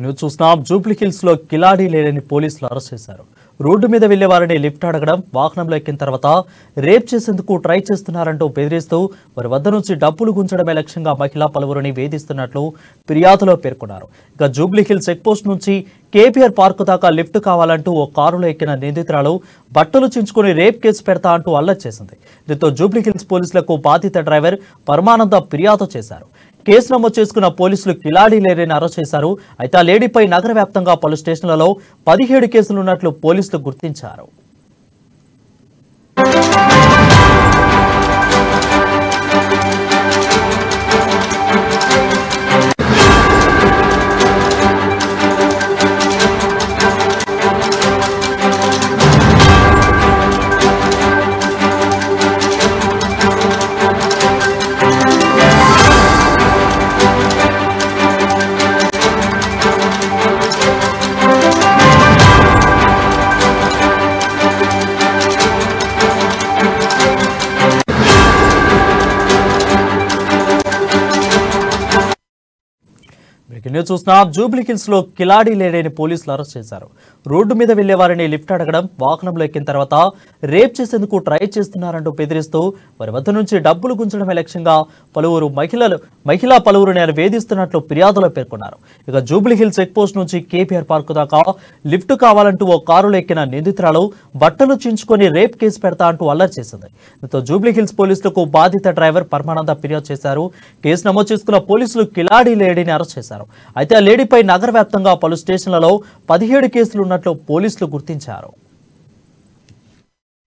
News చూస్తున్నాం. Jubilee hills లో కిలాడీ లేడని పోలీసులు అరెస్ట్ చేశారు. రోడ్డు మీద వెళ్లే వారిని లిఫ్ట్ అడగడం, వాహనంలో ఎక్కిన తర్వాత రేప్ చేసేందుకు ట్రై చేస్తున్నారంటూ బెదిరిస్తూ వారి వద్ద నుంచి డబ్బులు గుంజడమే లక్ష్యంగా మహిళా పలువురిని వేధిస్తున్నట్లు ఫిర్యాదులో పేర్కొన్నారు. ఇక జూబ్లీ హిల్స్ చెక్ పోస్ట్ నుంచి కేపీఆర్ పార్కు దాకా లిఫ్ట్ కావాలంటూ ఓ కారులో ఎక్కిన నిందితురాలు బట్టలు చించుకుని రేప్ కేసు పెడతా అంటూ అల్లరి చేసింది. దీంతో జూబ్లీ హిల్స్ పోలీసులకు బాధిత డ్రైవర్ పరమానంద ఫిర్యాదు చేశారు. కేసు నమోదు చేసుకున్న పోలీసులు కిలాడీ లేడీని అరెస్ట్ చేశారు. అయితే ఆ లేడీపై నగర వ్యాప్తంగా పలు స్టేషన్లలో 17 కేసులున్నట్లు పోలీసులు గుర్తించారు. న్యూస్ చూస్తున్నాం. జూబ్లీ హిల్స్ లో కిలాడీ లేడీని పోలీసులు అరెస్ట్ చేశారు. రోడ్డు మీద వెళ్లే వారిని లిఫ్ట్ అడగడం, వాహనంలో ఎక్కిన తర్వాత రేప్ చేసేందుకు ట్రై చేస్తున్నారంటూ బెదిరిస్తూ వారి వద్ద నుంచి డబ్బులు గుంజడమే లక్ష్యంగా మహిళా పలువురిని వేధిస్తున్నట్లు ఫిర్యాదులో పేర్కొన్నారు. ఇక జూబ్లీ హిల్స్ చెక్ పోస్ట్ నుంచి కేపీఆర్ పార్కు దాకా లిఫ్ట్ కావాలంటూ ఓ కారులో ఎక్కిన నిందితురాలు బట్టలు చించుకొని రేప్ కేసు పెడతా అంటూ అల్లరి చేసింది. దీంతో జూబ్లీ హిల్స్ పోలీసులకు బాధిత డ్రైవర్ పరమానంద ఫిర్యాదు చేశారు. కేసు నమోదు చేసుకున్న పోలీసులు కిలాడీ లేడీని అరెస్ట్ చేశారు. అయితే ఆ లేడీపై నగర వ్యాప్తంగా పలు స్టేషన్లలో 17 కేసులున్నట్లు పోలీసులు గుర్తించారు.